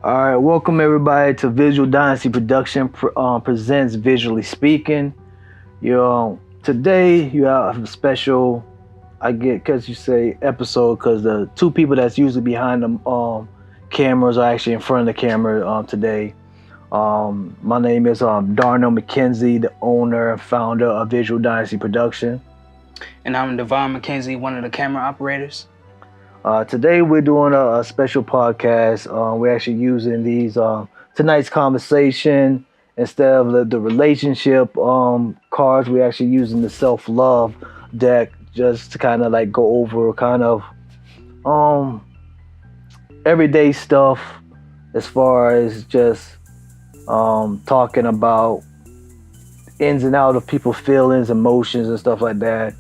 All right, welcome everybody to Visual Dynasty Production presents Visually Speaking. Today you have a special, I get, cause you say episode, cause the two people that's usually behind the cameras are actually in front of the camera today. My name is Darnell McKenzie, the owner and founder of Visual Dynasty Production. And I'm Devon McKenzie, one of the camera operators. Today we're doing a special podcast. We're actually using these tonight's conversation instead of the relationship cards. We're actually using the self-love deck just to kind of like go over kind of everyday stuff as far as just talking about ins and out of people's feelings, emotions, and stuff like that.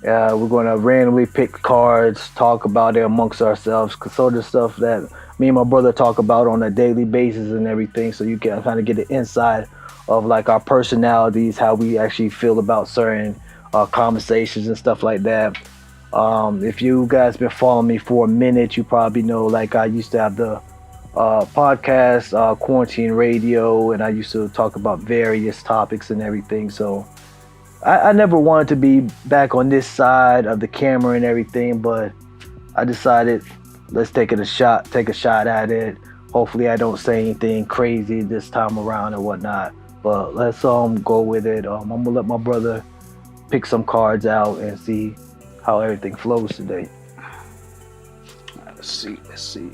We're going to randomly pick cards, talk about it amongst ourselves, sort of stuff that me and my brother talk about on a daily basis and everything. So you can kind of get the inside of like our personalities, how we actually feel about certain conversations and stuff like that. If you guys been following me for a minute, you probably know like I used to have the podcast, Quarantine Radio, and I used to talk about various topics and everything. So I never wanted to be back on this side of the camera and everything, but I decided let's take a shot at it. Hopefully I don't say anything crazy this time around or whatnot, but let's go with it. I'm gonna let my brother pick some cards out and see how everything flows today. Let's see.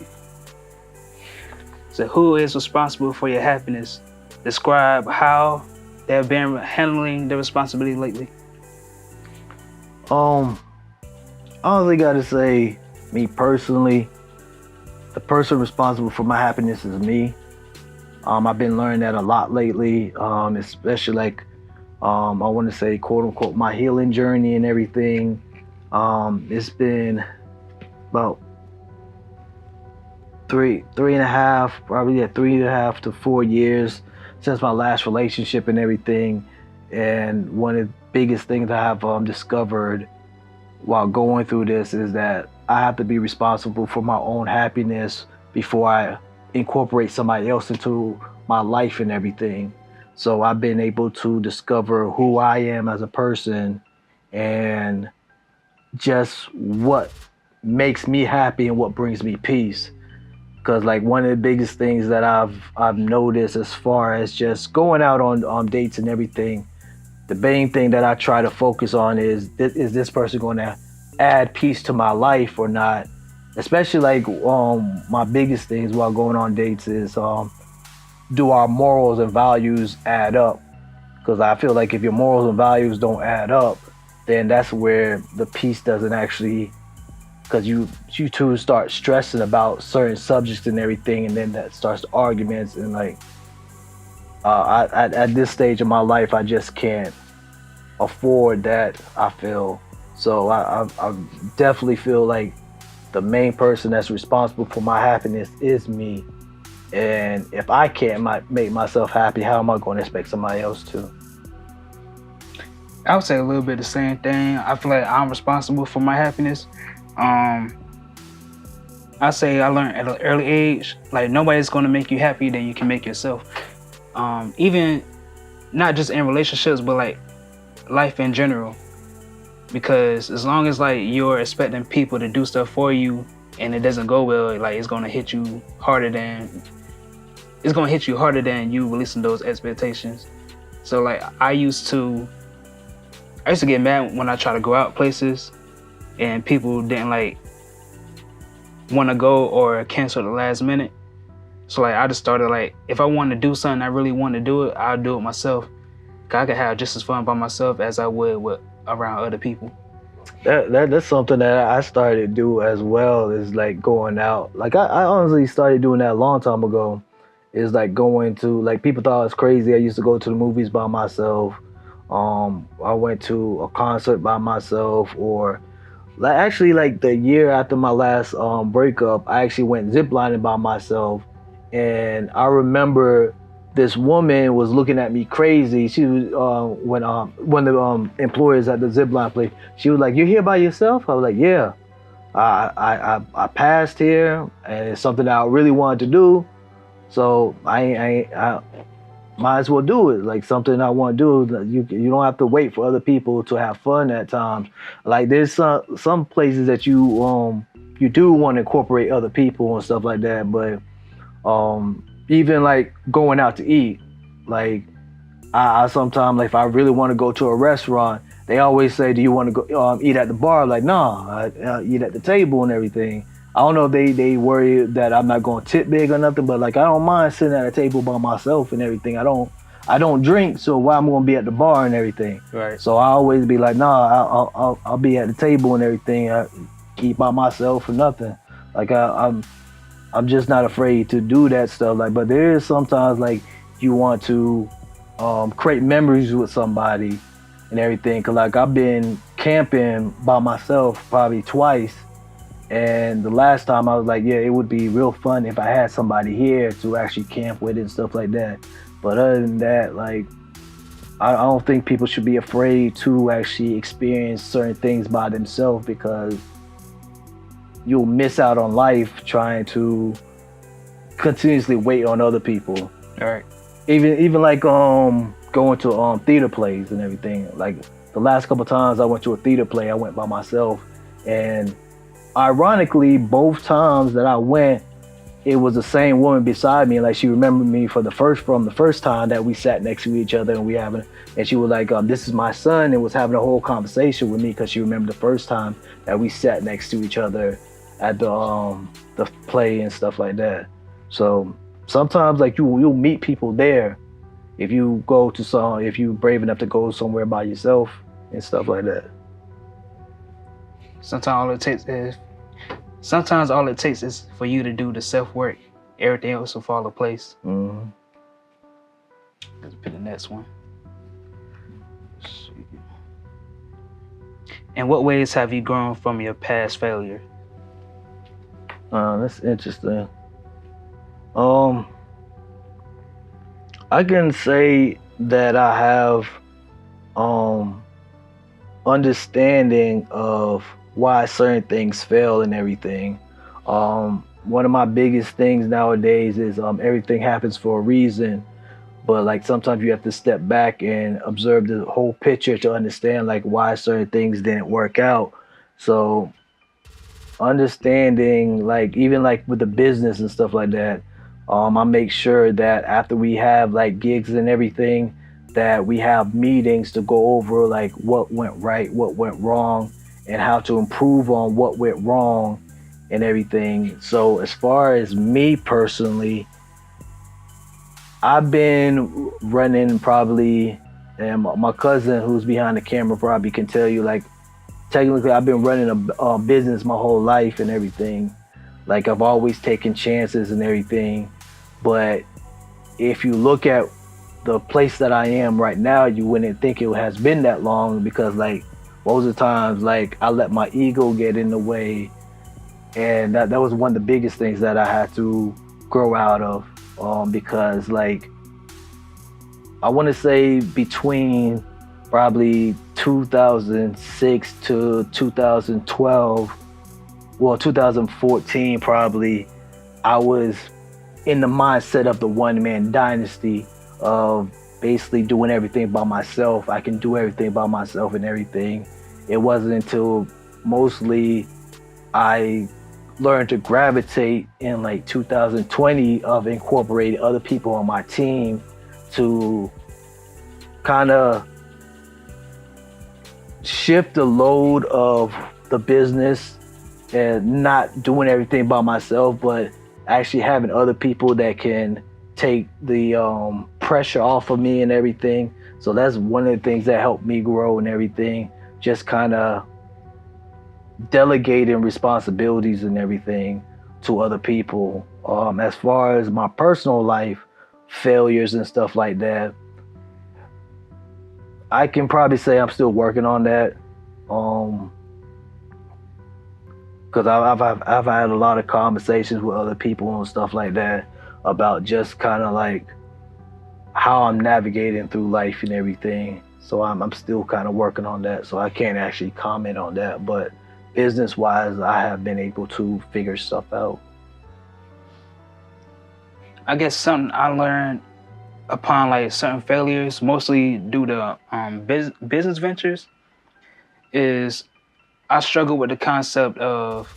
So who is responsible for your happiness? Describe how they have been handling the responsibility lately. I honestly gotta say, me personally, the person responsible for my happiness is me. I've been learning that a lot lately, especially like I want to say, quote unquote, my healing journey and everything. It's been about three and a half, probably 3.5 to 4 years since my last relationship and everything. And one of the biggest things I have discovered while going through this is that I have to be responsible for my own happiness before I incorporate somebody else into my life and everything. So I've been able to discover who I am as a person and just what makes me happy and what brings me peace. Because like one of the biggest things that I've noticed as far as just going out on dates and everything, the main thing that I try to focus on is this person going to add peace to my life or not? Especially like my biggest things while going on dates is do our morals and values add up? Because I feel like if your morals and values don't add up, then that's where the peace doesn't actually, because you two start stressing about certain subjects and everything, and then that starts arguments. And like at this stage of my life, I just can't afford that, I feel. So I definitely feel like the main person that's responsible for my happiness is me. And if I can't make myself happy, how am I going to expect somebody else to? I would say a little bit the same thing. I feel like I'm responsible for my happiness. I say I learned at an early age, like nobody's gonna make you happier than you can make yourself. Even not just in relationships, but like life in general. Because as long as like you're expecting people to do stuff for you and it doesn't go well, like it's gonna hit you harder than you releasing those expectations. So like I used to get mad when I try to go out places and people didn't like want to go or cancel at the last minute. So like I just started like, if I want to do something, I really want to do it, I'll do it myself. Cause I could have just as fun by myself as I would around other people. That's something that I started to do as well, is like going out. Like I honestly started doing that a long time ago. Is like going to, like, people thought I was crazy. I used to go to the movies by myself. I went to a concert by myself, or like actually like the year after my last breakup, I actually went ziplining by myself. And I remember this woman was looking at me crazy. She was when one of the employers at the zipline place, she was like, "You're here by yourself?" I was like, "Yeah, I passed here, and it's something that I really wanted to do." So I might as well do it. Like something I want to do. You don't have to wait for other people to have fun at times. Like there's some places that you do want to incorporate other people and stuff like that. But even like going out to eat, like I sometimes like if I really want to go to a restaurant, they always say, "Do you want to go eat at the bar?" Like, nah, I eat at the table and everything. I don't know if they worry that I'm not going to tip big or nothing, but like I don't mind sitting at a table by myself and everything. I don't drink, so why I'm going to be at the bar and everything? Right. So I always be like, nah, I'll be at the table and everything. I eat by myself or nothing. Like I'm just not afraid to do that stuff. Like, but there is sometimes like you want to create memories with somebody and everything. Cause like I've been camping by myself probably twice, and the last time I was like, yeah, it would be real fun if I had somebody here to actually camp with and stuff like that. But other than that, like I don't think people should be afraid to actually experience certain things by themselves because you'll miss out on life trying to continuously wait on other people. All right. Even like going to theater plays and everything. Like the last couple times I went to a theater play, I went by myself, and ironically, both times that I went, it was the same woman beside me. Like she remembered me from the first time that we sat next to each other and she was like, "This is my son," and was having a whole conversation with me because she remembered the first time that we sat next to each other at the play and stuff like that. So sometimes like you'll meet people there if you're brave enough to go somewhere by yourself and stuff like that. Sometimes all it takes is for you to do the self work. Everything else will fall in place. Mm-hmm. Let's pick the next one. In what ways have you grown from your past failure? That's interesting. I can say that I have understanding of why certain things fail and everything. One of my biggest things nowadays is everything happens for a reason, but like sometimes you have to step back and observe the whole picture to understand like why certain things didn't work out. So understanding like even like with the business and stuff like that, I make sure that after we have like gigs and everything, that we have meetings to go over like what went right, what went wrong, and how to improve on what went wrong and everything. So as far as me personally, I've been running probably, and my cousin who's behind the camera probably can tell you, like technically I've been running a business my whole life and everything. Like I've always taken chances and everything. But if you look at the place that I am right now, you wouldn't think it has been that long because like most of the times like I let my ego get in the way, and that was one of the biggest things that I had to grow out of, because like I want to say between probably 2006 to 2012, well 2014 probably, I was in the mindset of the one-man dynasty of basically doing everything by myself. I can do everything by myself and everything. It wasn't until mostly I learned to gravitate in like 2020 of incorporating other people on my team to kind of shift the load of the business and not doing everything by myself, but actually having other people that can take the pressure off of me and everything. So that's one of the things that helped me grow and everything. Just kind of delegating responsibilities and everything to other people. As far as my personal life, failures and stuff like that, I can probably say I'm still working on that. Because I've had a lot of conversations with other people and stuff like that about just kind of like how I'm navigating through life and everything. So I'm still kind of working on that. So I can't actually comment on that. But business-wise, I have been able to figure stuff out. I guess something I learned upon like certain failures, mostly due to business ventures, is I struggle with the concept of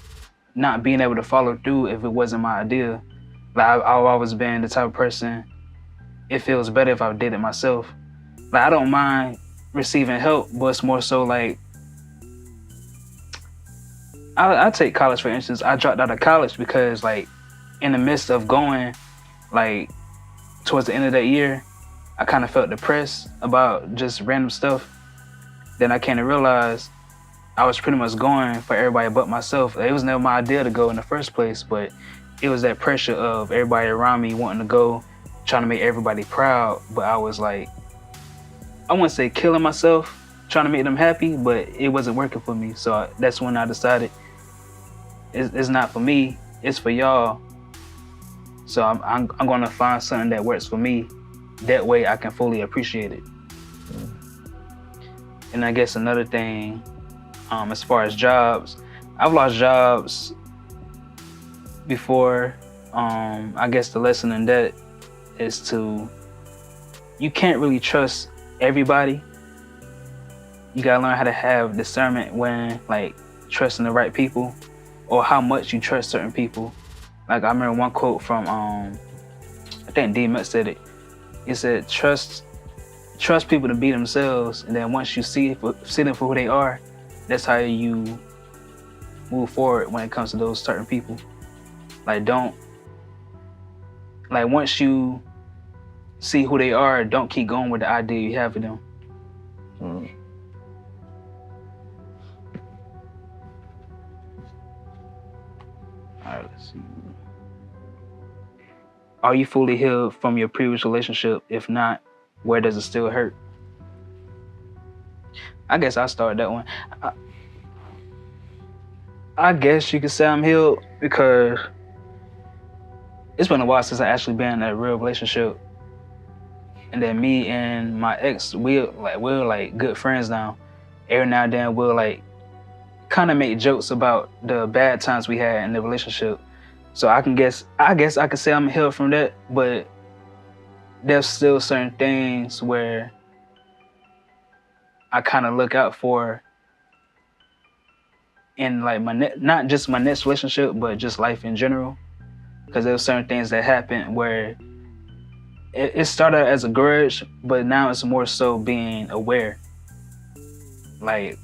not being able to follow through if it wasn't my idea. Like I've always been the type of person, it feels better if I did it myself. Like I don't mind receiving help, but it's more so like I take college for instance. I dropped out of college because like in the midst of going like towards the end of that year, I kind of felt depressed about just random stuff. Then I came to realize I was pretty much going for everybody but myself. It was never my idea to go in the first place, but it was that pressure of everybody around me wanting to go, trying to make everybody proud. But I was like, I wouldn't say killing myself, trying to make them happy, but it wasn't working for me. So that's when I decided it's not for me, it's for y'all. So I'm going to find something that works for me. That way I can fully appreciate it. And I guess another thing, as far as jobs, I've lost jobs before. I guess the lesson in that is you can't really trust everybody. You gotta learn how to have discernment when like trusting the right people or how much you trust certain people. Like I remember one quote from I think D-Met said it. He said, trust people to be themselves, and then once you see them for who they are, that's how you move forward when it comes to those certain people. Like once you see who they are, don't keep going with the idea you have of them. All right, let's see. Are you fully healed from your previous relationship? If not, where does it still hurt? I guess I'll start that one. I guess you could say I'm healed because it's been a while since I actually been in a real relationship. And then me and my ex, we're like good friends now. Every now and then we'll like kind of make jokes about the bad times we had in the relationship. So I guess I could say I'm healed from that, but there's still certain things where I kind of look out for in like not just my next relationship, but just life in general. Because there's certain things that happen where it started as a grudge, but now it's more so being aware. Like,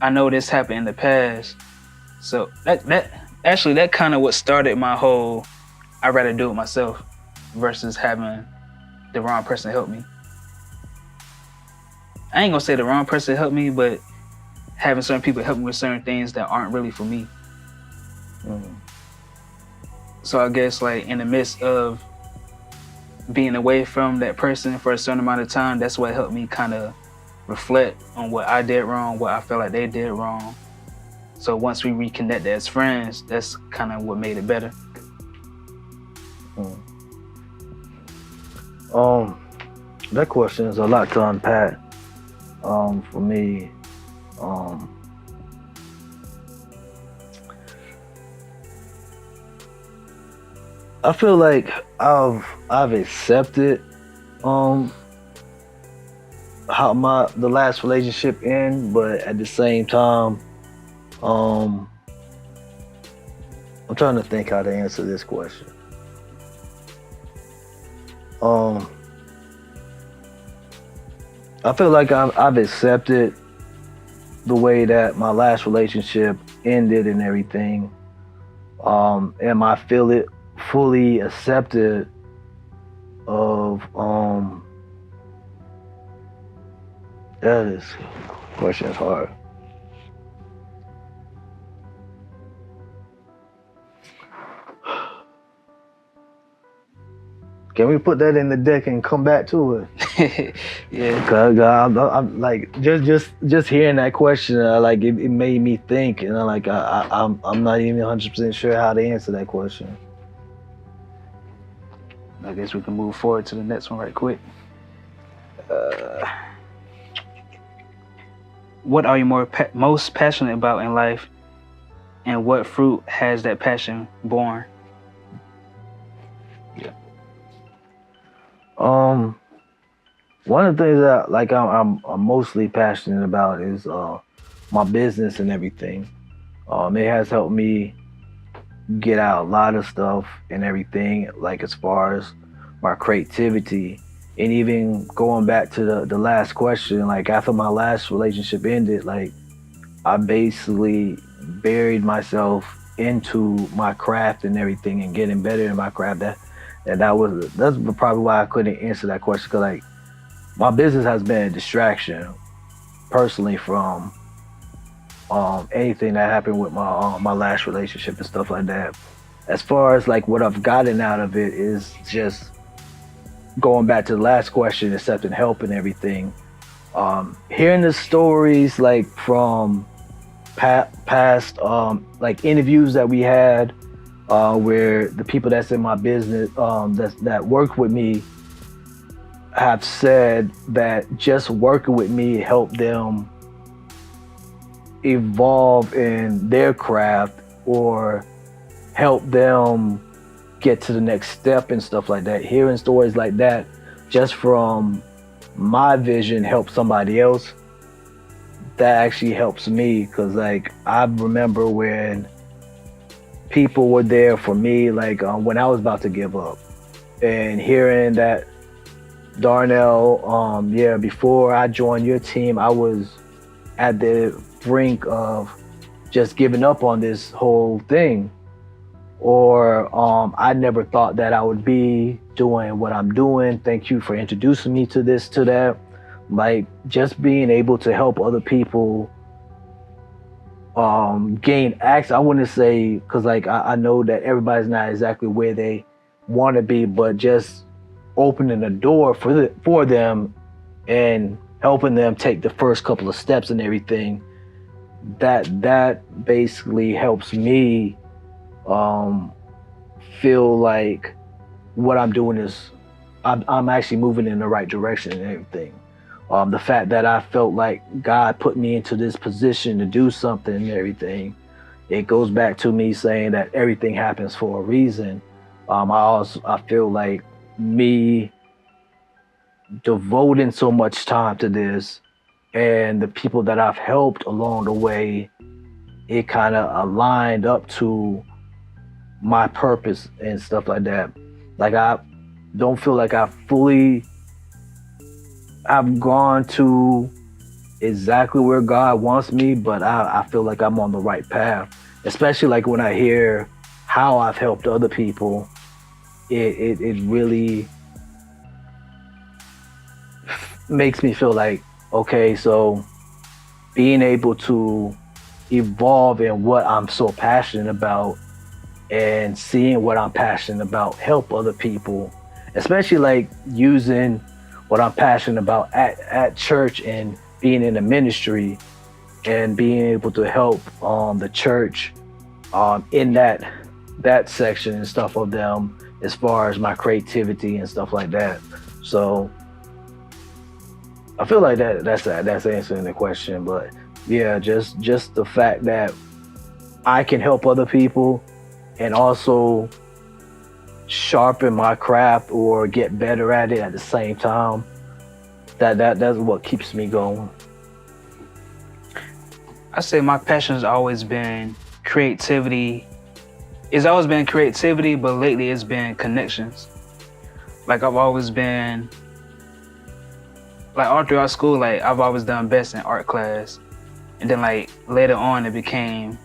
I know this happened in the past, so that kind of what started my whole I'd rather do it myself versus having the wrong person help me. I ain't gonna say the wrong person help me, but having certain people help me with certain things that aren't really for me. So I guess like in the midst of being away from that person for a certain amount of time, that's what helped me kind of reflect on what I did wrong, what I felt like they did wrong. So once we reconnected as friends, that's kind of what made it better. That question is a lot to unpack. For me, I feel like I've accepted how the last relationship ended, but at the same time, I'm trying to think how to answer this question. I feel like I've accepted the way that my last relationship ended and everything. Am I feel it fully accepted of that question is hard. Can we put that in the deck and come back to it? Yeah. Cause I'm like just hearing that question, like it made me think, and I'm not even 100% sure how to answer that question. I guess we can move forward to the next one right quick. What are you most passionate about in life? and what fruit has that passion borne? One of the things that like I'm mostly passionate about is my business and everything. It has helped me get out a lot of stuff and everything, like as far as my creativity. And even going back to the last question, like after my last relationship ended, like I basically buried myself into my craft and everything and getting better in my craft. That's probably why I couldn't answer that question, because like my business has been a distraction personally from anything that happened with my last relationship and stuff like that. As far as like what I've gotten out of it is just going back to the last question, accepting help and everything. Hearing the stories like from past like interviews that we had, where the people that's in my business that work with me have said that just working with me helped them evolve in their craft or help them get to the next step and stuff like that. Hearing stories like that just from my vision help somebody else, that actually helps me, because like I remember when people were there for me, like when I was about to give up, and hearing that, Darnell, yeah, before I joined your team, I was at the brink of just giving up on this whole thing. Or I never thought that I would be doing what I'm doing. Thank you for introducing me to this, to that. Like just being able to help other people gain access. I wouldn't say, because like I know that everybody's not exactly where they want to be, but just opening the door for them and helping them take the first couple of steps and everything, that basically helps me feel like what I'm doing is I'm actually moving in the right direction and everything. The fact that I felt like God put me into this position to do something and everything, it goes back to me saying that everything happens for a reason. I feel like me devoting so much time to this and the people that I've helped along the way, it kind of aligned up to my purpose and stuff like that. Like I don't feel like I've gone to exactly where God wants me, but I feel like I'm on the right path. Especially like when I hear how I've helped other people, it really makes me feel like, okay, so being able to evolve in what I'm so passionate about and seeing what I'm passionate about help other people, especially like using what I'm passionate about at church and being in the ministry and being able to help the church in that section and stuff of them as far as my creativity and stuff like that. So I feel like that's answering the question. But yeah, just the fact that I can help other people and also sharpen my craft or get better at it at the same time, that's what keeps me going. I say my passion has always been creativity. It's always been creativity, but lately it's been connections. Like I've always been, like all throughout school, like I've always done best in art class. And then like later on it became,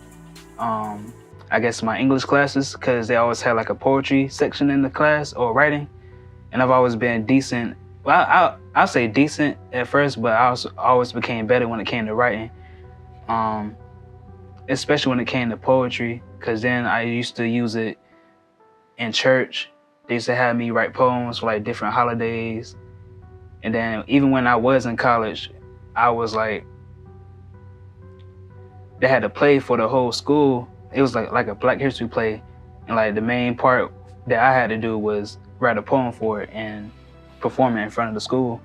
I guess my English classes, because they always had like a poetry section in the class or writing. And I've always been decent. Well, I'll say decent at first, but I also always became better when it came to writing. Especially when it came to poetry, because then I used to use it in church. They used to have me write poems for like different holidays. And then even when I was in college, I was like, they had a play for the whole school. It was like a Black History play. And like the main part that I had to do was write a poem for it and perform it in front of the school.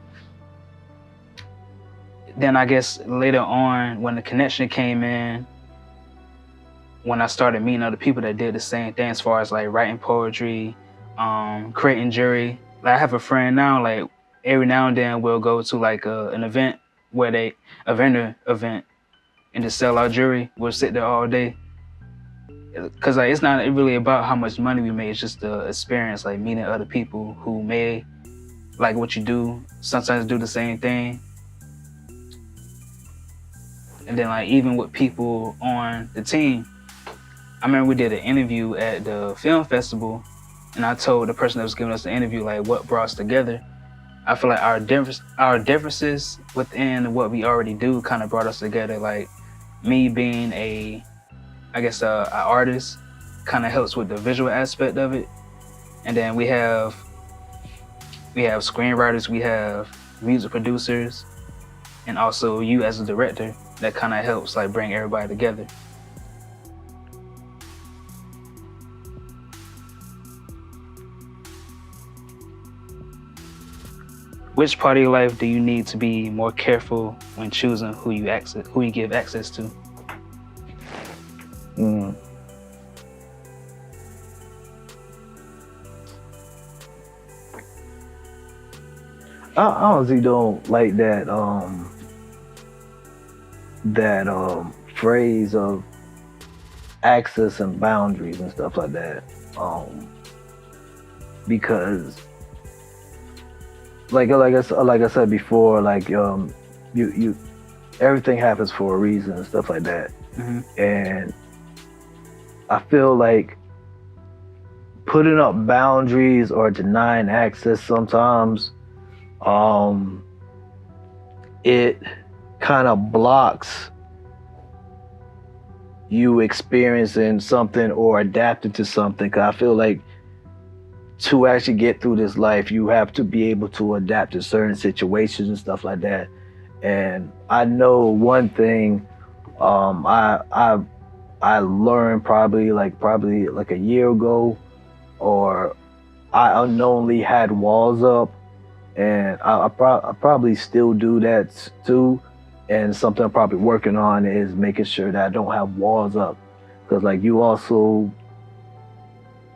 Then I guess later on when the connection came in, when I started meeting other people that did the same thing, as far as like writing poetry, creating jewelry. Like I have a friend now, like every now and then we'll go to like an event a vendor event, and just sell our jewelry. We'll sit there all day. Cause like it's not really about how much money we make. It's just the experience, like meeting other people who may like what you do, sometimes do the same thing. And then like even with people on the team, I remember we did an interview at the film festival, and I told the person that was giving us the interview like what brought us together. I feel like our differences within what we already do kind of brought us together. Like me being a artist kind of helps with the visual aspect of it, and then we have screenwriters, we have music producers, and also you as a director that kind of helps like bring everybody together. Which part of your life do you need to be more careful when choosing who you give access to? I honestly don't like that phrase of access and boundaries and stuff like that. Because like I said before, like you everything happens for a reason and stuff like that. Mm-hmm. And I feel like putting up boundaries or denying access sometimes it kind of blocks you experiencing something or adapting to something. 'Cause I feel like to actually get through this life, you have to be able to adapt to certain situations and stuff like that. And I know one thing I learned probably like a year ago, or I unknowingly had walls up, and I probably still do that too. And something I'm probably working on is making sure that I don't have walls up, because like you also,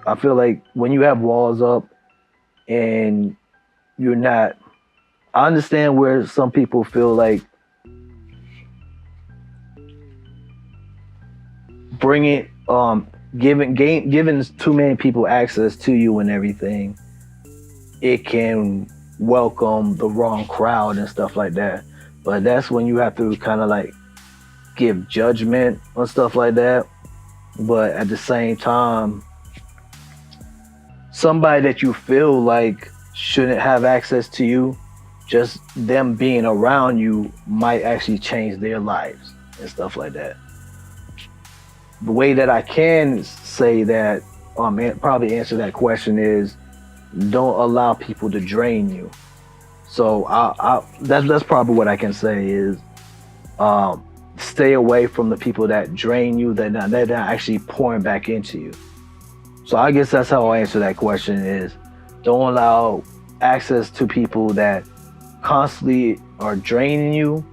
I feel like when you have walls up and you're not, I understand where some people feel like giving too many people access to you and everything, it can welcome the wrong crowd and stuff like that. But that's when you have to kind of like give judgment on stuff like that. But at the same time, somebody that you feel like shouldn't have access to you, just them being around you might actually change their lives and stuff like that. The way that I can say that, probably answer that question is, don't allow people to drain you. So that's probably what I can say is, stay away from the people that drain you, they're not actually pouring back into you. So I guess that's how I answer that question is, don't allow access to people that constantly are draining you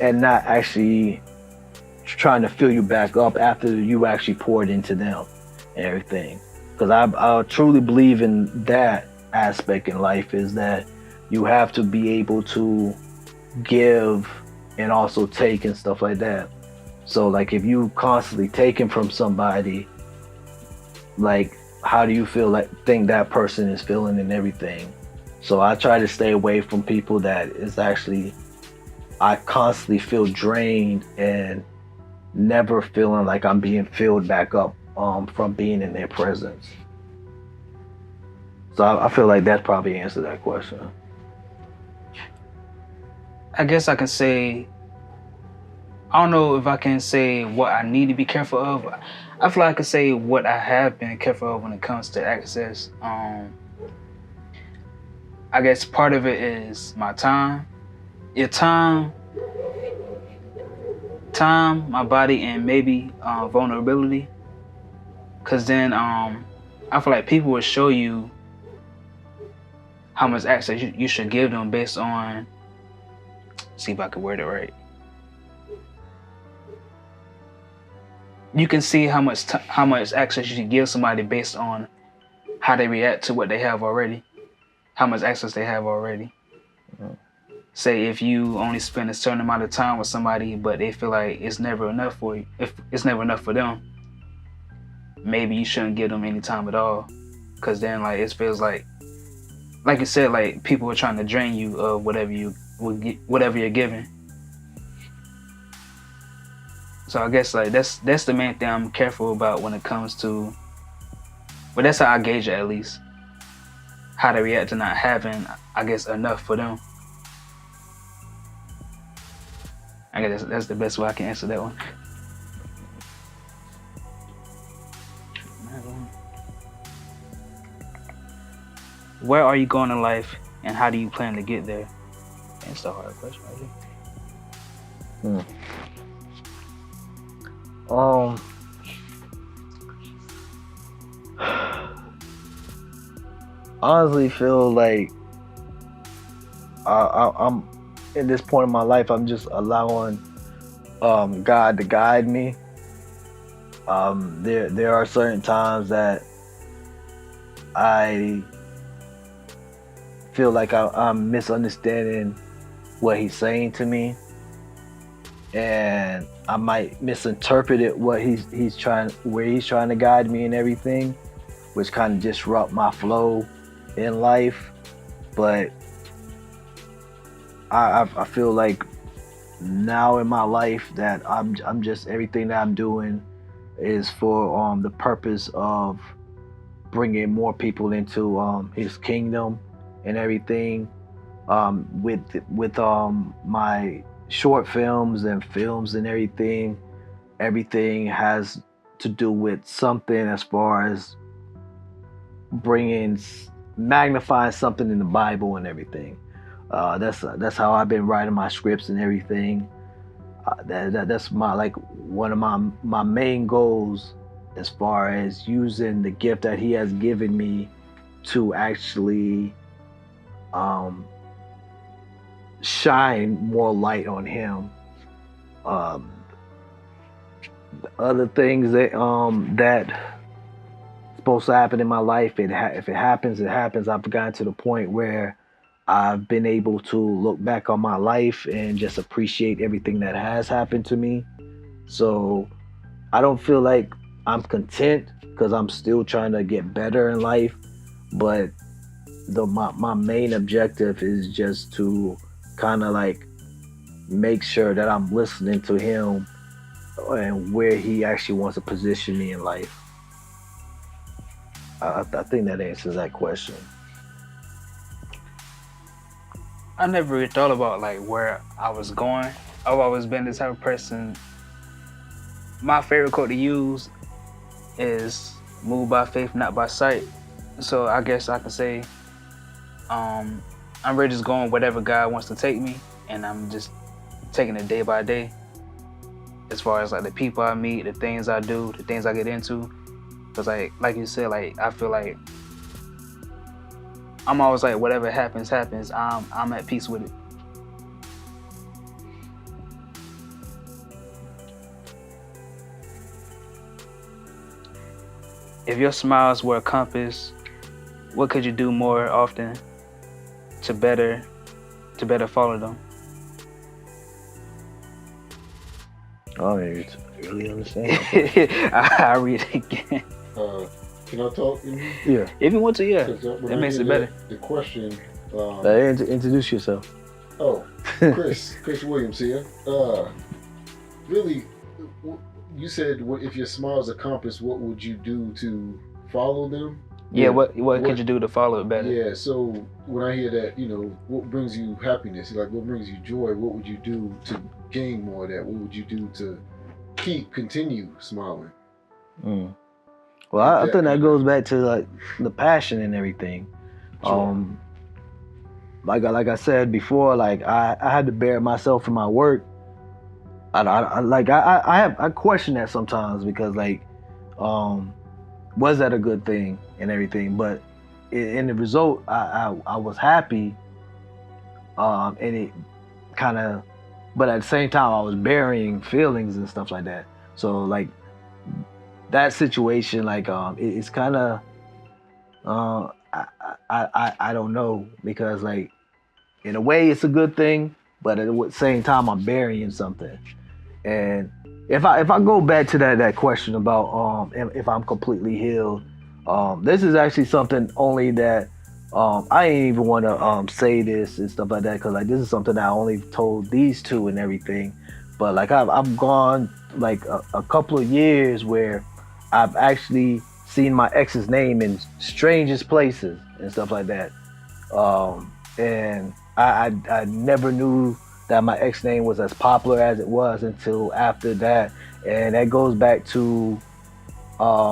and not actually trying to fill you back up after you actually poured into them and everything. Because I truly believe in that aspect in life, is that you have to be able to give and also take and stuff like that. So like if you constantly taking from somebody, like how do you think that person is feeling and everything? So I try to stay away from people that is actually, I constantly feel drained and never feeling like I'm being filled back up from being in their presence. So I feel like that probably answered that question. I guess I can say, I don't know if I can say what I need to be careful of. I feel like I can say what I have been careful of when it comes to access. I guess part of it is my time. Your time, my body, and maybe vulnerability. Cause then I feel like people will show you how much access you should give them based on, see if I can word it right. you can see how much access you should give somebody based on how they react to what they have already, how much access they have already. Say if you only spend a certain amount of time with somebody, but they feel like it's never enough for you, if it's never enough for them, maybe you shouldn't give them any time at all, because then like it feels like you said, like people are trying to drain you of whatever you're giving. So I guess like that's the main thing I'm careful about when it comes to. But that's how I gauge it, at least. How they react to not having, I guess, enough for them. I guess that's the best way I can answer that one. Where are you going in life, and how do you plan to get there? That's a hard question right here. Honestly feel like I'm in this point in my life. I'm just allowing God to guide me. There are certain times that I feel like I'm misunderstanding what He's saying to me, and I might misinterpret it where He's trying to guide me and everything, which kind of disrupt my flow in life. But I feel like now in my life that I'm just, everything that I'm doing is for the purpose of bringing more people into His kingdom and everything. With my short films and films and everything has to do with something as far as magnifying something in the Bible and everything. That's how I've been writing my scripts and everything. That's one of my main goals, as far as using the gift that He has given me to actually shine more light on Him. The other things that supposed to happen in my life, if it happens, it happens. I've gotten to the point where I've been able to look back on my life and just appreciate everything that has happened to me. So I don't feel like I'm content, because I'm still trying to get better in life. But my main objective is just to kind of like make sure that I'm listening to Him and where He actually wants to position me in life. I think that answers that question. I never really thought about like where I was going. I've always been the type of person. My favorite quote to use is "Move by faith, not by sight." So I guess I can say, I'm really just going whatever God wants to take me, and I'm just taking it day by day. As far as like the people I meet, the things I do, the things I get into. Cause like you said, like I feel like I'm always like, whatever happens. I'm at peace with it. If your smiles were a compass, what could you do more often to better follow them? Oh, you really understand? I'll read it again. Can I talk? Yeah. If you want to, yeah. That makes it better. The question. Introduce yourself. Oh, Chris Williams here. Really, you said if your smile is a compass, what would you do to follow them? Yeah, what could you do to follow it better? Yeah, so when I hear that, what brings you happiness? Like, what brings you joy? What would you do to gain more of that? What would you do to continue smiling? Well, I think that goes back to like the passion and everything. Sure. Like I said before, like I had to bear myself in my work. I question that sometimes, because like, was that a good thing and everything? But in the result, I was happy, and it kind of, but at the same time, I was burying feelings and stuff like that. So like, that situation, like it's kind of I don't know, because like in a way it's a good thing, but at the same time I'm burying something. And if I go back to that question about if I'm completely healed, this is actually something only that I ain't even want to say this and stuff like that, because like this is something that I only told these two and everything. But like I've gone like a couple of years where I've actually seen my ex's name in strangest places and stuff like that. And I never knew that my ex name was as popular as it was until after that. And that goes back to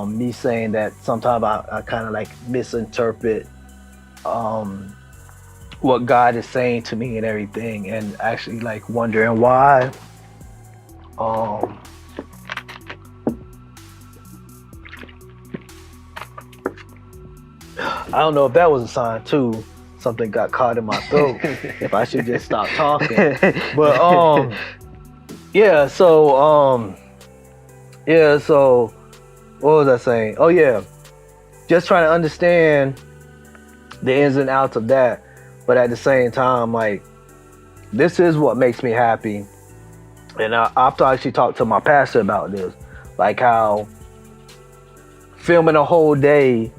me saying that sometimes I kind of like misinterpret what God is saying to me and everything, and actually like wondering why. Um, I don't know if that was a sign too. Something got caught in my throat. If I should just stop talking. But yeah. So what was I saying? Oh yeah, just trying to understand the ins and outs of that. But at the same time, like this is what makes me happy. And I have to actually talk to my pastor about this, like how filming a whole day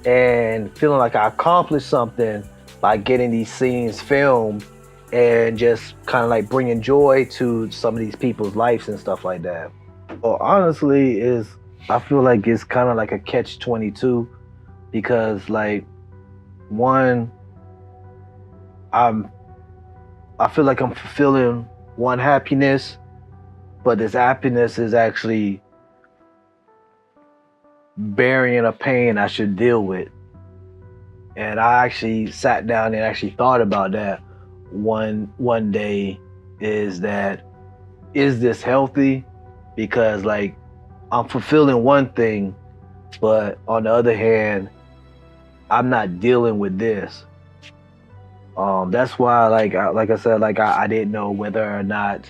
and feeling like I accomplished something by getting these scenes filmed and just kind of like bringing joy to some of these people's lives and stuff like that. Well, honestly, I feel like it's kind of like a catch-22, because like one, I feel like I'm fulfilling one happiness, but this happiness is actually burying a pain I should deal with. And I actually sat down and actually thought about that one day, is this healthy? Because like I'm fulfilling one thing, but on the other hand, I'm not dealing with this. That's why like I said, like I didn't know whether or not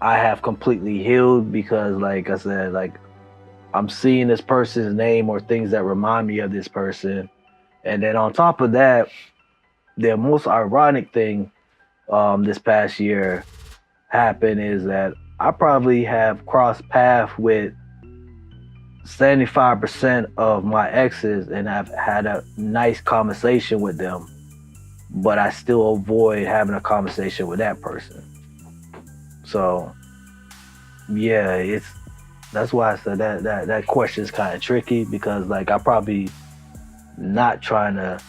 I have completely healed, because like I said, like I'm seeing this person's name or things that remind me of this person. And then on top of that, the most ironic thing this past year happened is that I probably have crossed paths with 75% of my exes, and I've had a nice conversation with them, but I still avoid having a conversation with that person. So yeah, that's why I said that question is kind of tricky, because like I probably not trying to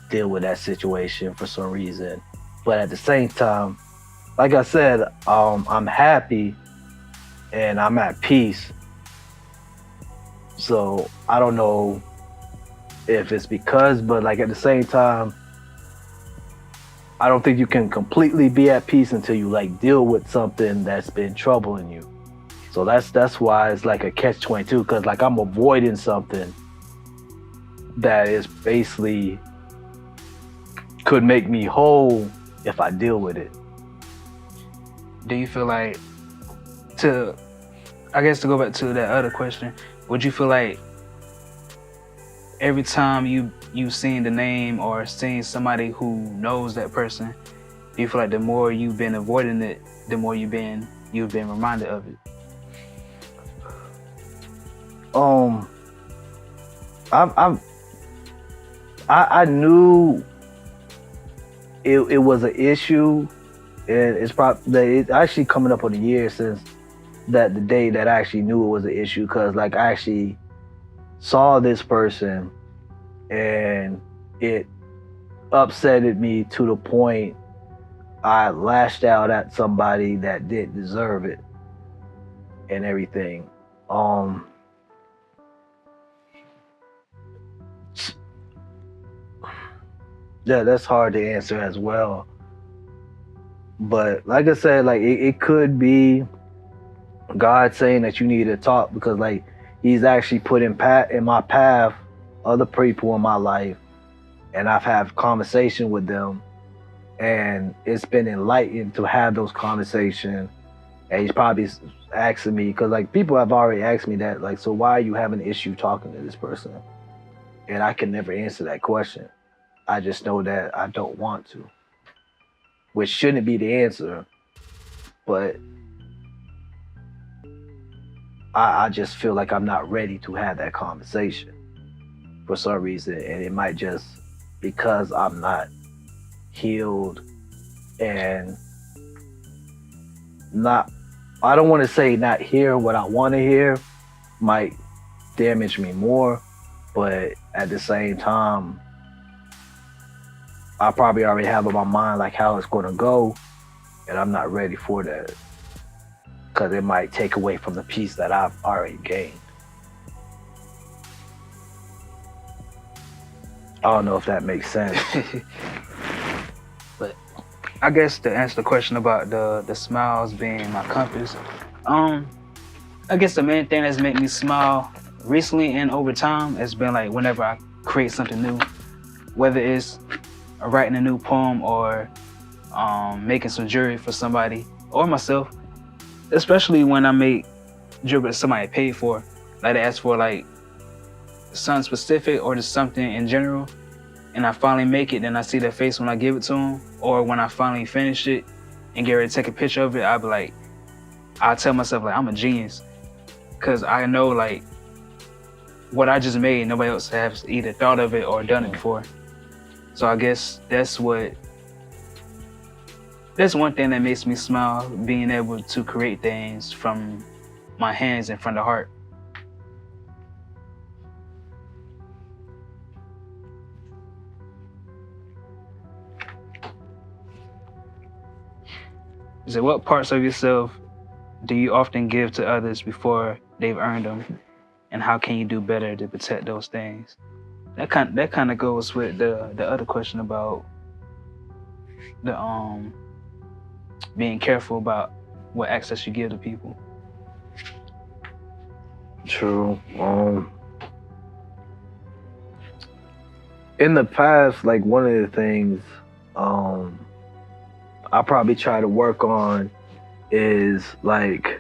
deal with that situation for some reason, but at the same time, like I said, I'm happy and I'm at peace. So I don't know if it's because, but like at the same time, I don't think you can completely be at peace until you like deal with something that's been troubling you. So that's why it's like a catch-22, because like I'm avoiding something that is basically could make me whole if I deal with it. Do you feel like, to go back to that other question, would you feel like every time you seen the name or seen somebody who knows that person, do you feel like the more you've been avoiding it, the more you've been reminded of it? I knew it was an issue, and it's actually coming up on a year since the day that I actually knew it was an issue, because like I actually saw this person and it upsetted me to the point I lashed out at somebody that didn't deserve it and everything. Yeah, that's hard to answer as well. But like I said, like it could be God saying that you need to talk, because like he's actually put in my path other people in my life, and I've had conversation with them, and it's been enlightening to have those conversations And he's probably asking me, because like people have already asked me that, like, so why are you having an issue talking to this person? And I can never answer that question. I just know that I don't want to, which shouldn't be the answer, but I just feel like I'm not ready to have that conversation for some reason. And it might just because I'm not healed and not, I don't want to say not hear what I want to hear might damage me more, but at the same time, I probably already have in my mind like how it's going to go, and I'm not ready for that because it might take away from the peace that I've already gained. I don't know if that makes sense. But I guess to answer the question about the smiles being my compass, I guess the main thing that's made me smile recently and over time has been like whenever I create something new, whether it's writing a new poem or making some jewelry for somebody or myself, especially when I make jewelry that somebody paid for, like they ask for like something specific or just something in general, and I finally make it, then I see their face when I give it to them, or when I finally finish it and get ready to take a picture of it, I'll be like, I'll tell myself like I'm a genius, because I know like what I just made, nobody else has either thought of it or done it before. So I guess that's one thing that makes me smile, being able to create things from my hands and from the heart. So what parts of yourself do you often give to others before they've earned them? And how can you do better to protect those things? That kind of goes with the other question about the being careful about what access you give to people. True. In the past, like one of the things I probably try to work on is like,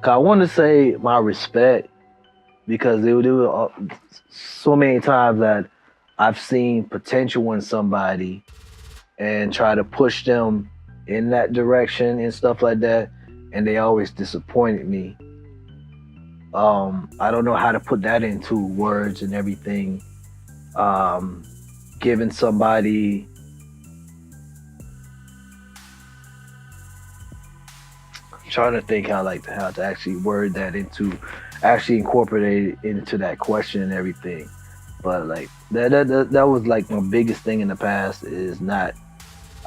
I want to say my respect, because there were so many times that I've seen potential in somebody and try to push them in that direction and stuff like that, and they always disappointed me. I don't know how to put that into words and everything. Giving somebody, I'm trying to think how to actually word that into, actually incorporate it into that question and everything. But like that was like my biggest thing in the past is not,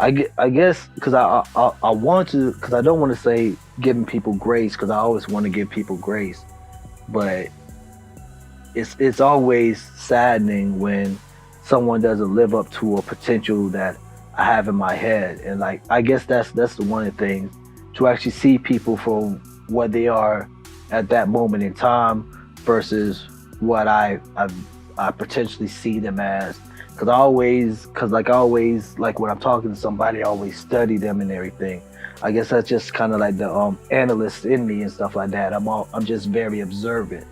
I guess because I want to, because I don't want to say giving people grace, because I always want to give people grace, but it's always saddening when someone doesn't live up to a potential that I have in my head. And like, I guess that's the one of the things, to actually see people for what they are at that moment in time versus what I potentially see them as. Because I always, like when I'm talking to somebody, I always study them and everything. I guess that's just kind of like the analyst in me and stuff like that. I'm just very observant.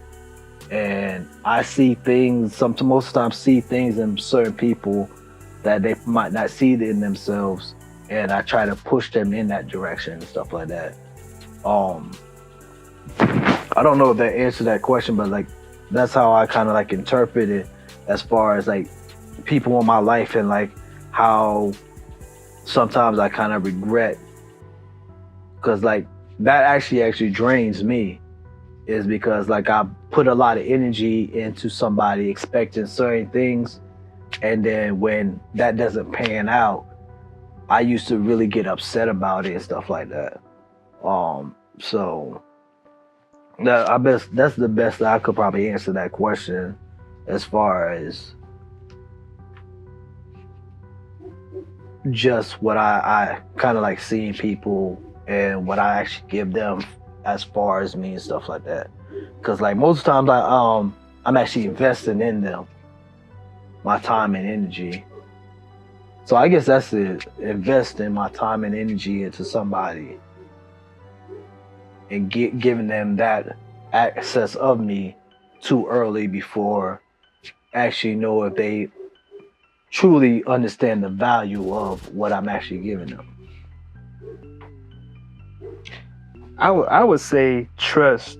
And I see things, most of the time see things in certain people that they might not see in themselves, and I try to push them in that direction and stuff like that. I don't know if that answered that question, but like that's how I kind of like interpret it as far as like people in my life, and like how sometimes I kind of regret, because like that actually drains me, is because like I put a lot of energy into somebody expecting certain things, and then when that doesn't pan out, I used to really get upset about it and stuff like that. So that's the best that I could probably answer that question, as far as just what I kind of like seeing people and what I actually give them as far as me and stuff like that. Because like most times I'm actually investing in them, my time and energy. So I guess that's it. Investing my time and energy into somebody and giving them that access of me too early before actually know if they truly understand the value of what I'm actually giving them. I would say trust.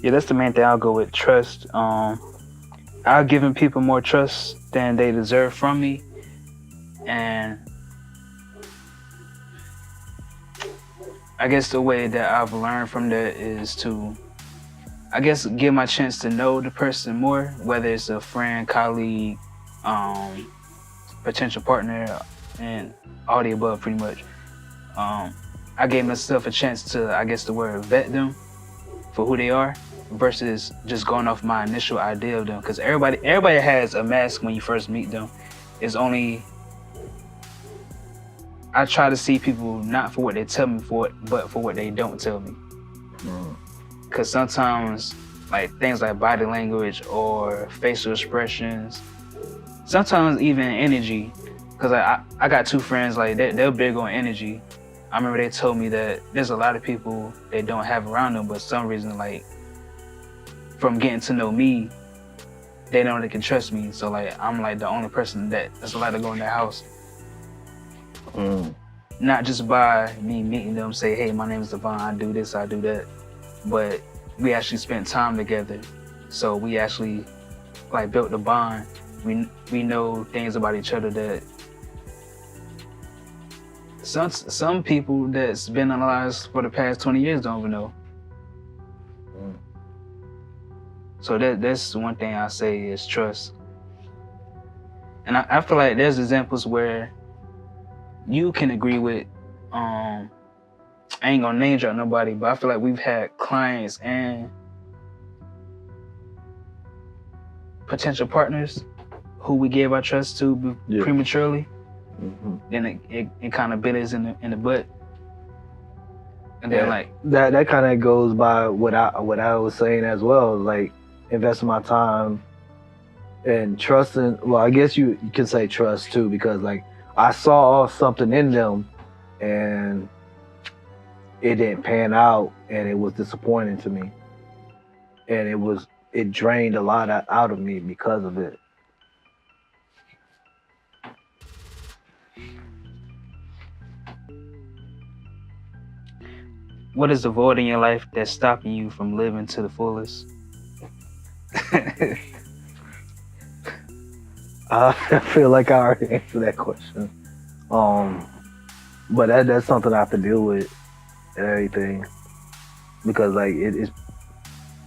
Yeah, that's the main thing. I'll go with trust. I've given people more trust than they deserve from me, and I guess the way that I've learned from that is to, I guess, give my chance to know the person more, whether it's a friend, colleague, potential partner, and all the above, pretty much. I gave myself a chance to, I guess the word, vet them for who they are versus just going off my initial idea of them. Because everybody has a mask when you first meet them. It's only, I try to see people not for what they tell me for it, but for what they don't tell me. Because sometimes, like things like body language or facial expressions, sometimes even energy. Because I got two friends, like they're big on energy. I remember they told me that there's a lot of people they don't have around them, but for some reason, like, from getting to know me, they know they can trust me. So like, I'm like the only person that's allowed to go in their house. Not just by me meeting them, say, hey, my name is Devon, I do this, I do that. But we actually spent time together. So we actually like built a bond. We know things about each other that some people that's been in our lives for the past 20 years don't even know. So that's one thing I say is trust. And I feel like there's examples where you can agree with, I ain't gonna name drop nobody, but I feel like we've had clients and potential partners who we gave our trust to prematurely. Then it kind of bit us in the butt. And then like that kind of goes by what I was saying as well, like investing my time and trusting. Well, I guess you can say trust too, because like I saw something in them and it didn't pan out and it was disappointing to me. And it drained a lot out of me because of it. What is the void in your life that's stopping you from living to the fullest? I feel like I already answered that question. But that's something I have to deal with and everything. Because like it's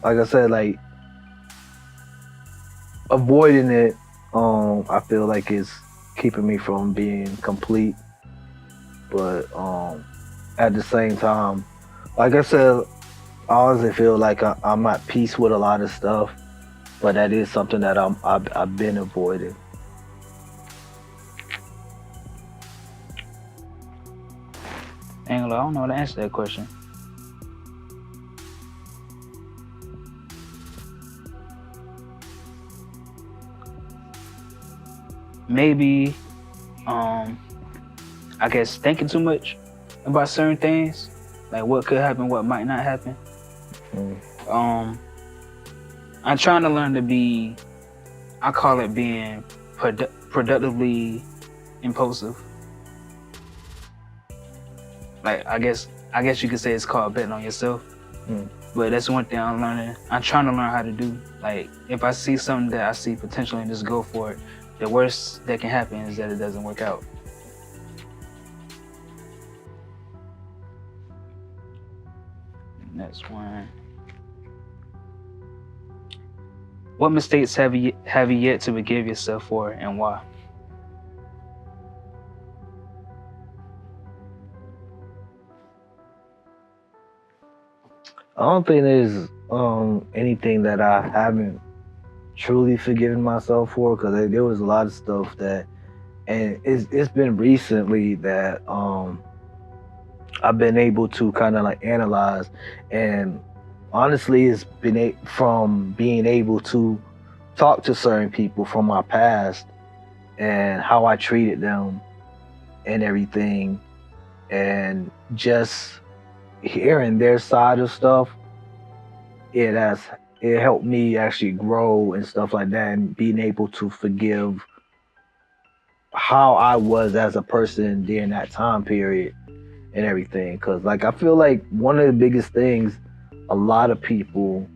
like I said, like avoiding it, I feel like it's keeping me from being complete. But at the same time, like I said, I honestly feel like I'm at peace with a lot of stuff, but that is something that I've been avoiding. Angela, I don't know how to answer that question. Maybe, I guess thinking too much about certain things, like what could happen, what might not happen. I'm trying to learn to be, I call it being productively impulsive. Like I guess you could say it's called betting on yourself. But that's one thing I'm learning. I'm trying to learn how to do. Like if I see something that I see potential and just go for it, the worst that can happen is that it doesn't work out. Next one. What mistakes have you yet to forgive yourself for, and why? I don't think there's anything that I haven't truly forgiven myself for, because there was a lot of stuff that, and it's been recently that I've been able to kind of like analyze, and honestly it's been from being able to talk to certain people from my past and how I treated them and everything, and just hearing their side of stuff, it helped me actually grow and stuff like that, and being able to forgive how I was as a person during that time period and everything. Because like I feel like one of the biggest things a lot of people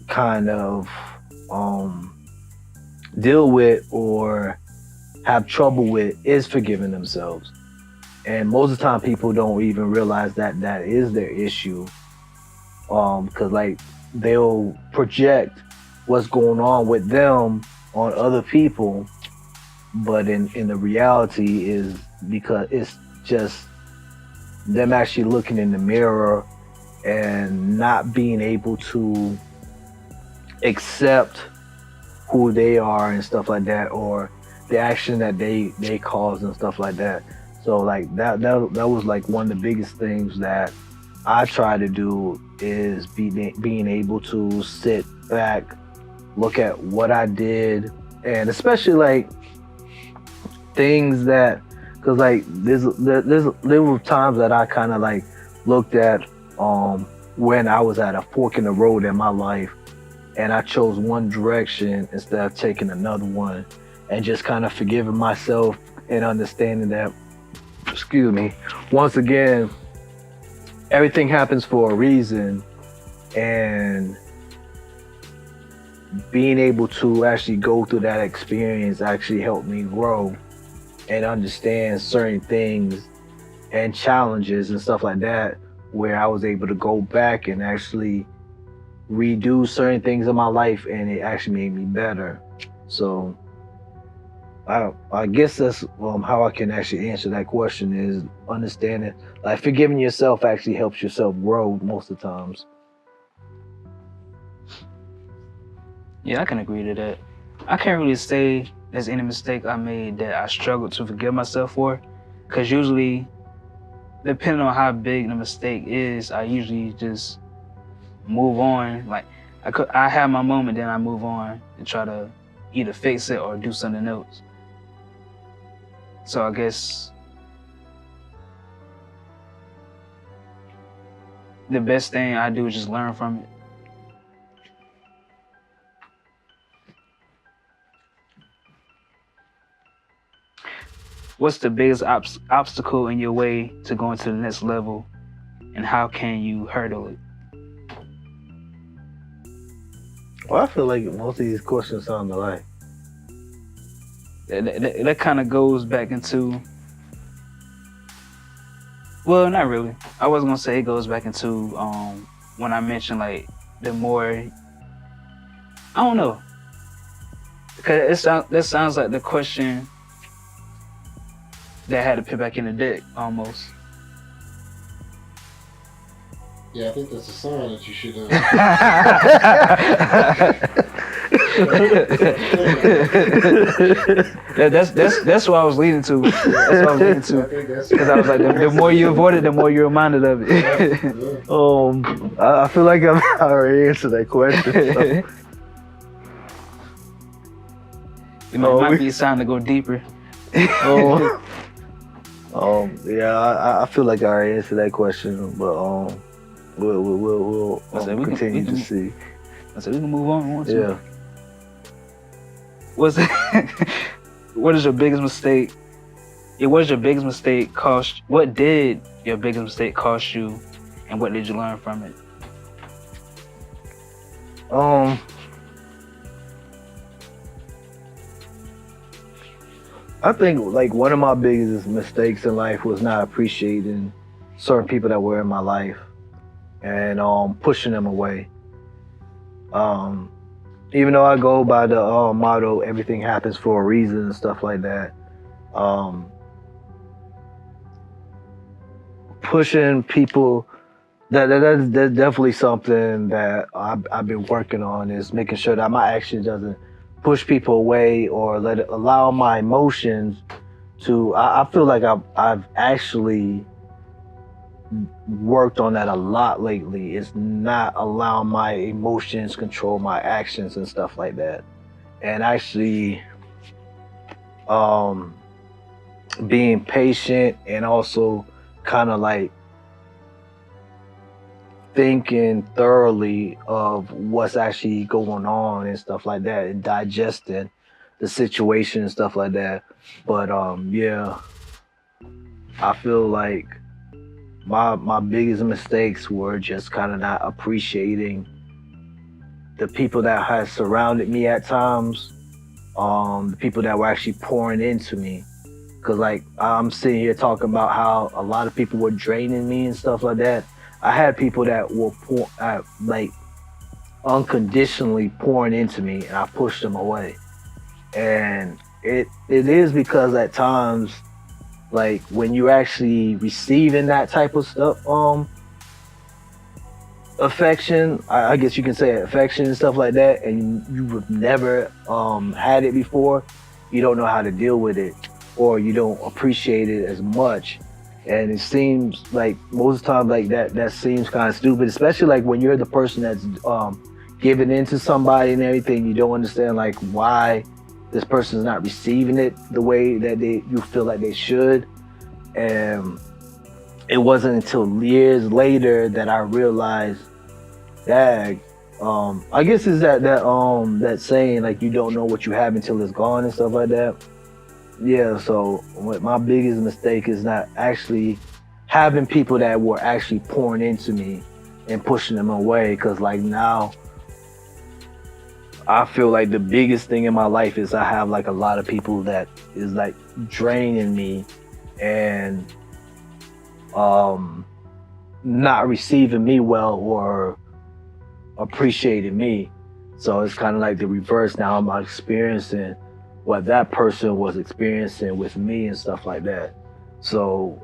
kind of deal with or have trouble with is forgiving themselves. And most of the time people don't even realize that that is their issue. Because like they'll project what's going on with them on other people, but in the reality is because it's just them actually looking in the mirror and not being able to accept who they are and stuff like that, or the action that they cause and stuff like that. So like that was like one of the biggest things that I try to do, is being able to sit back, look at what I did, and especially like things that, because like there were times that I kind of like looked at when I was at a fork in the road in my life, and I chose one direction instead of taking another one, and just kind of forgiving myself and understanding that, excuse me, once again, everything happens for a reason, and being able to actually go through that experience actually helped me grow and understand certain things and challenges and stuff like that, where I was able to go back and actually redo certain things in my life, and it actually made me better. So I guess that's how I can actually answer that question, is understanding, like forgiving yourself actually helps yourself grow most of the times. Yeah, I can agree to that. I can't really say there's any mistake I made that I struggled to forgive myself for, because usually, depending on how big the mistake is, I usually just move on. Like I have my moment, then I move on and try to either fix it or do something else. So I guess the best thing I do is just learn from it. What's the biggest obstacle in your way to going to the next level, and how can you hurdle it? Well, I feel like most of these questions sound alike. That kind of goes back into, well, not really. I wasn't gonna say it goes back into when I mentioned like the more, I don't know, because that sounds like the question that had to put back in the deck almost. Yeah, I think that's a sign that you should. That's what I was leading to. That's what I was leading to. Because I was like, the more you avoid it, the more you're reminded of it. I feel like I already answered that question. So. It might be a sign to go deeper. Yeah, I feel like I already answered that question, but we'll continue to see. I said we can move on. Yeah. What is your biggest mistake? What did your biggest mistake cost you, and what did you learn from it? I think like one of my biggest mistakes in life was not appreciating certain people that were in my life and pushing them away. Even though I go by the motto, everything happens for a reason and stuff like that, pushing people, that's definitely something that I've been working on, is making sure that my action doesn't push people away or allow my emotions to. I feel like I've actually worked on that a lot lately. Is not allowing my emotions control my actions and stuff like that, and actually um, being patient and also kind of like thinking thoroughly of what's actually going on and stuff like that and digesting the situation and stuff like that. But yeah, I feel like my biggest mistakes were just kind of not appreciating the people that had surrounded me at times, the people that were actually pouring into me. Cause like I'm sitting here talking about how a lot of people were draining me and stuff like that. I had people that were like unconditionally pouring into me, and I pushed them away. And it is because at times, like when you're actually receiving that type of stuff, affection, I guess you can say affection and stuff like that, and you've never had it before, you don't know how to deal with it, or you don't appreciate it as much. And it seems like most of the time like that seems kind of stupid, especially like when you're the person that's giving into somebody and everything. You don't understand like why this person's not receiving it the way that you feel like they should. And it wasn't until years later that I realized, dag, I guess it's that saying like you don't know what you have until it's gone and stuff like that. Yeah, so my biggest mistake is not actually having people that were actually pouring into me and pushing them away. Cause like now, I feel like the biggest thing in my life is I have like a lot of people that is like draining me and not receiving me well or appreciating me. So it's kind of like the reverse. Now I'm experiencing what that person was experiencing with me and stuff like that. So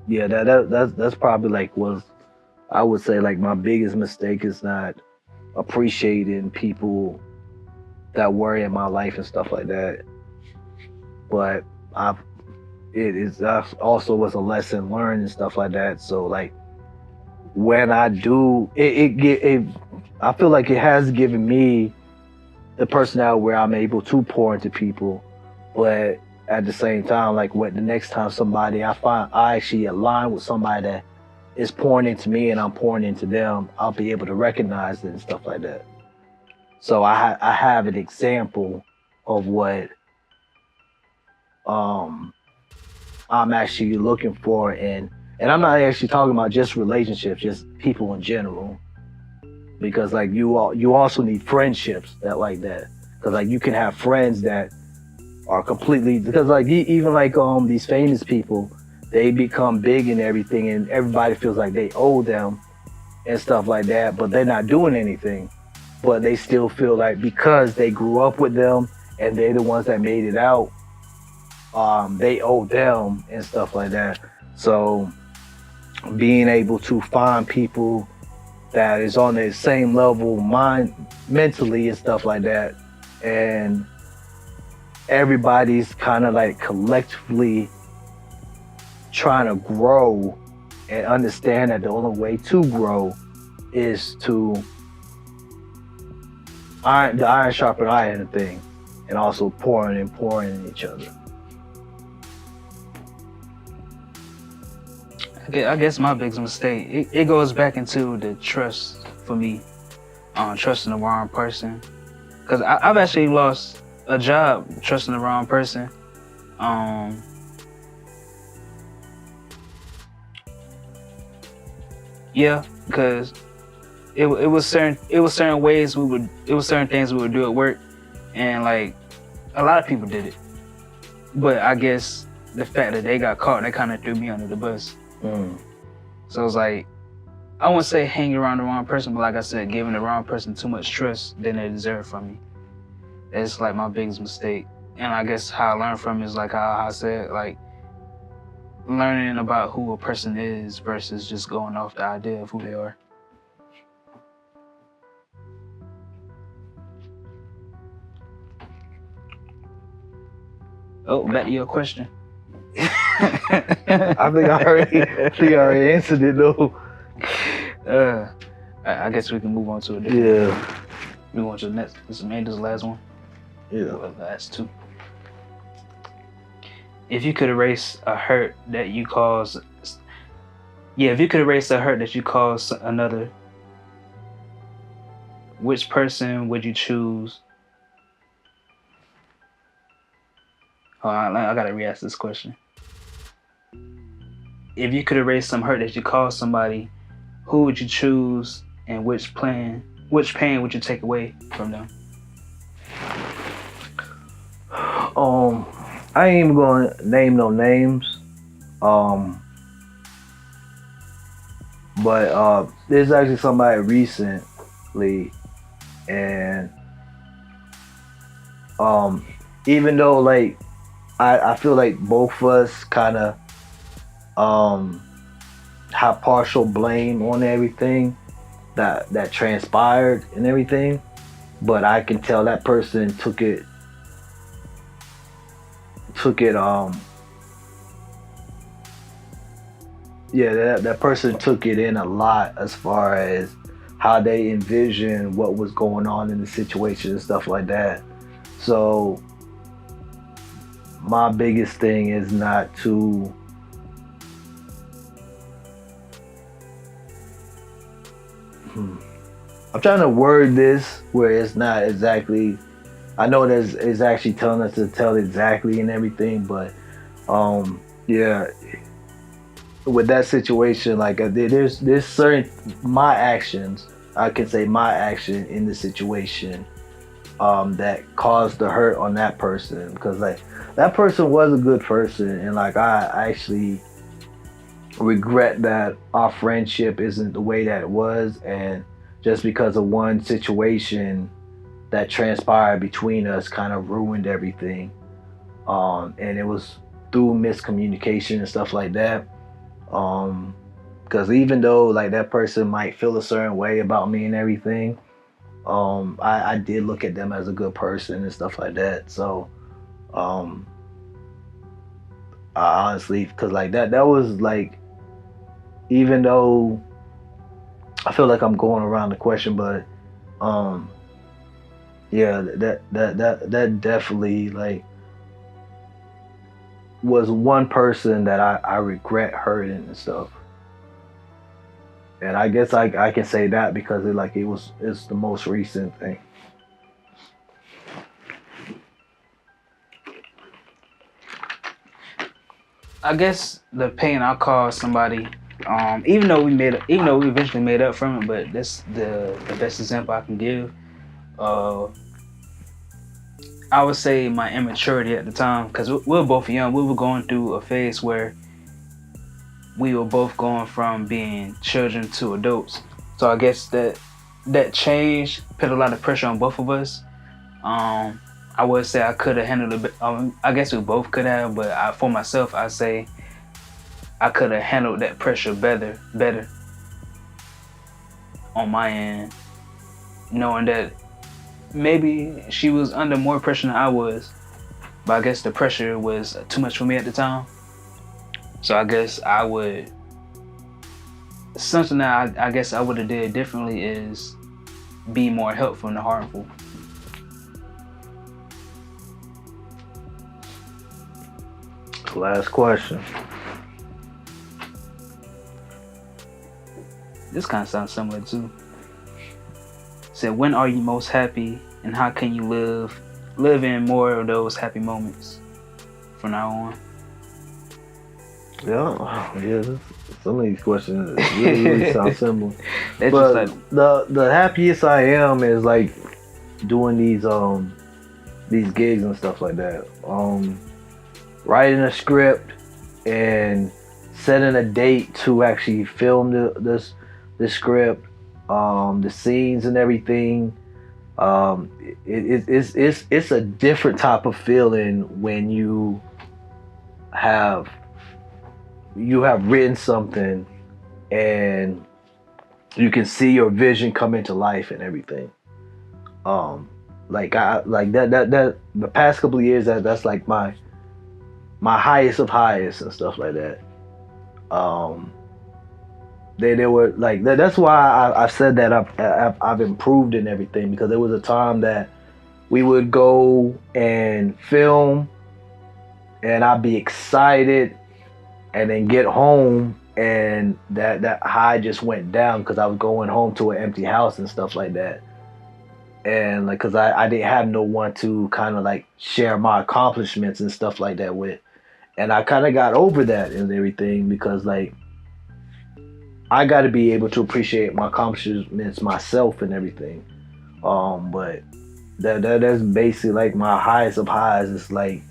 yeah, that's probably like was, I would say like my biggest mistake is not appreciating people that were in my life and stuff like that. But that also was a lesson learned and stuff like that. So like when I do I feel like it has given me the personality where I'm able to pour into people, but at the same time, like when the next time somebody I find I actually align with somebody that is pouring into me and I'm pouring into them, I'll be able to recognize it and stuff like that. So I have an example of what I'm actually looking for, and I'm not actually talking about just relationships, just people in general. Because like you also need friendships that like that. Because like you can have friends that are completely, because like even like these famous people, they become big and everything, and everybody feels like they owe them and stuff like that, but they're not doing anything. But they still feel like because they grew up with them and they're the ones that made it out, they owe them and stuff like that. So being able to find people that is on the same level mentally and stuff like that, and everybody's kind of like collectively trying to grow and understand that the only way to grow is to the iron sharpen iron thing, and also pouring in each other. I guess my biggest mistake, it goes back into the trust for me, trusting the wrong person. Because I've actually lost a job trusting the wrong person. Yeah, because it was certain ways it was certain things we would do at work, and like a lot of people did it. But I guess the fact that they got caught, that kind of threw me under the bus. So it's like, I wouldn't say hanging around the wrong person, but like I said, giving the wrong person too much trust than they deserve from me. It's like my biggest mistake. And I guess how I learned from it is like how I said, like learning about who a person is versus just going off the idea of who they are. Oh, back to your question. I think I already answered it though. I guess we can move on to a different. Yeah. Move on to the next. This is the last one. Yeah. Well, the last two. if you could erase a hurt that you caused, yeah, if you could erase a hurt that you caused another, which person would you choose? Hold on, I gotta re-ask this question. If you could erase some hurt that you caused somebody, who would you choose, and which pain would you take away from them? I ain't even gonna name no names. But there's actually somebody recently, and even though like I feel like both of us kind of have partial blame on everything that transpired and everything, but I can tell that person took it yeah, that person took it in a lot as far as how they envisioned what was going on in the situation and stuff like that. So my biggest thing is not to I'm trying to word this where it's not exactly, I know it's actually telling us to tell exactly and everything, but yeah, with that situation, like there's certain my actions, I can say my action in the situation that caused the hurt on that person, because like that person was a good person, and like I actually regret that our friendship isn't the way that it was, and just because of one situation that transpired between us kind of ruined everything, and it was through miscommunication and stuff like that. Because even though like that person might feel a certain way about me and everything, I did look at them as a good person and stuff like that. So I honestly, because like that was like, even though I feel like I'm going around the question, but yeah, that definitely like was one person that I regret hurting and stuff. And I guess I can say that because it's the most recent thing. I guess the pain I caused somebody, even though we eventually made up from it, but that's the best example I can give. I would say my immaturity at the time, because we were both young. We were going through a phase where we were both going from being children to adults. So I guess that change put a lot of pressure on both of us. I would say I could have handled it. I guess we both could have, but for myself, I say I could have handled that pressure better on my end, knowing that maybe she was under more pressure than I was, but I guess the pressure was too much for me at the time. So I guess something that I guess I would have did differently is be more helpful than harmful. Last question. This kind of sounds similar too. Said, when are you most happy, and how can you live in more of those happy moments from now on? Yeah. Some of these questions really sound similar. That's but just like, the happiest I am is like doing these gigs and stuff like that. Writing a script and setting a date to actually film the script, the scenes and everything. It's a different type of feeling when you have written something and you can see your vision come into life and everything. Like that the past couple of years, that's like my highest of highest and stuff like that. They were like that. That's why I said that I've improved in everything, because there was a time that we would go and film and I'd be excited, and then get home, and that high just went down because I was going home to an empty house and stuff like that. And like, cause I didn't have no one to kind of like share my accomplishments and stuff like that with. And I kind of got over that and everything because like I got to be able to appreciate my accomplishments myself and everything. But that's basically like my highest of highs. It's like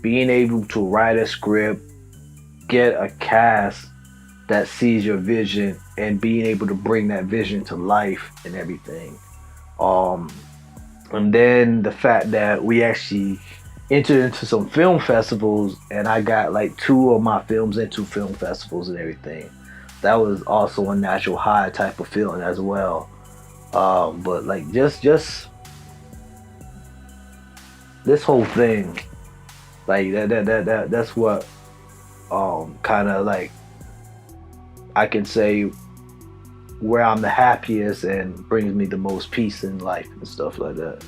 being able to write a script, get a cast that sees your vision, and being able to bring that vision to life and everything. And then the fact that we actually entered into some film festivals, and I got like 2 of my films into film festivals and everything. That was also a natural high type of feeling as well. But like just this whole thing, like that's what kind of like I can say where I'm the happiest and brings me the most peace in life and stuff like that.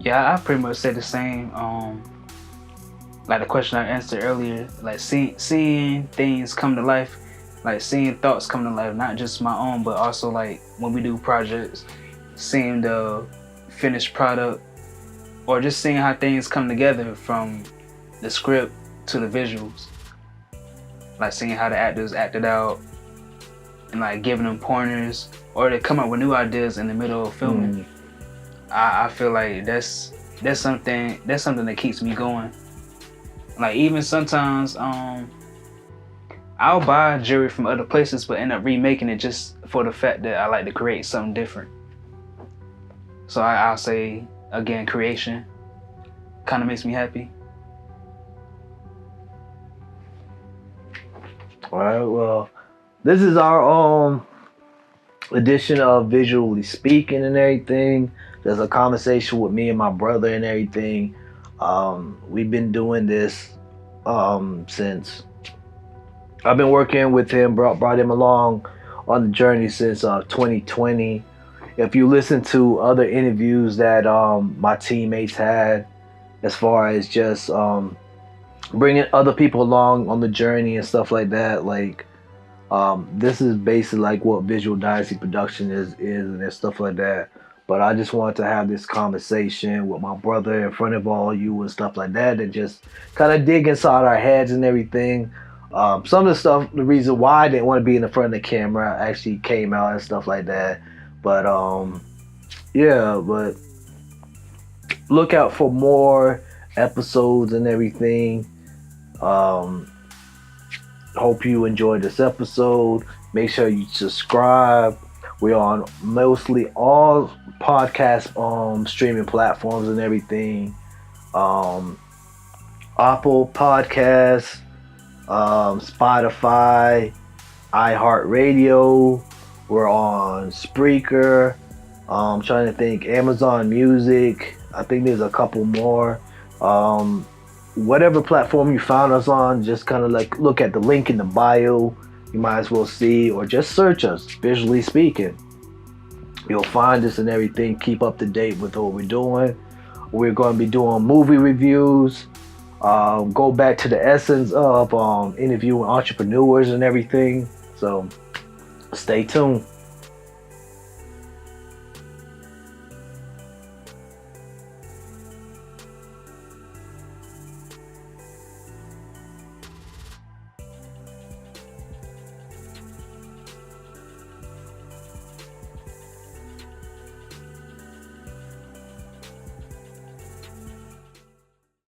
Yeah, I pretty much say the same. Like the question I answered earlier, like seeing things come to life, like seeing thoughts come to life, not just my own, but also like when we do projects, seeing the finished product, or just seeing how things come together from the script to the visuals. Like seeing how the actors acted out and like giving them pointers, or they come up with new ideas in the middle of filming. I feel like that's something that keeps me going. Like even sometimes I'll buy jewelry from other places but end up remaking it just for the fact that I like to create something different. So I'll say again, creation kind of makes me happy. All right, well, this is our edition of Visually Speaking and everything. There's a conversation with me and my brother and everything. We've been doing this since I've been working with him, brought him along on the journey since 2020. If you listen to other interviews that my teammates had, as far as just bringing other people along on the journey and stuff like that, like this is basically like what Visual Dynasty production is and stuff like that. But I just wanted to have this conversation with my brother in front of all you and stuff like that, and just kind of dig inside our heads and everything. Some of the stuff, the reason why I didn't want to be in the front of the camera actually came out and stuff like that. But yeah, but look out for more episodes and everything. Hope you enjoyed this episode. Make sure you subscribe. We're on mostly all podcast streaming platforms and everything. Apple Podcasts, Spotify, iHeartRadio. We're on Spreaker. I'm trying to think. Amazon Music. I think there's a couple more. Whatever platform you found us on, just kind of like look at the link in the bio. You might as well see, or just search us, Visually Speaking. You'll find us and everything. Keep up to date with what we're doing. We're going to be doing movie reviews. Go back to the essence of interviewing entrepreneurs and everything. So stay tuned.